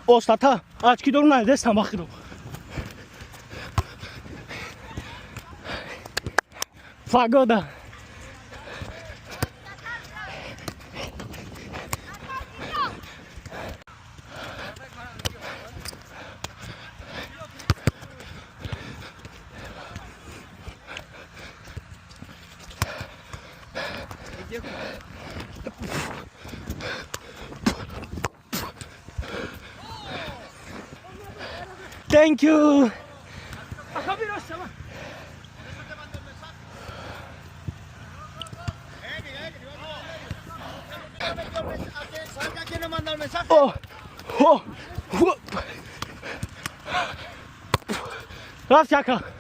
Ostata, ački doruna je desna makro. Pagoda. Thank you. ¿Quién nos manda el mensaje? Oh, oh, oh. Gracias, acá.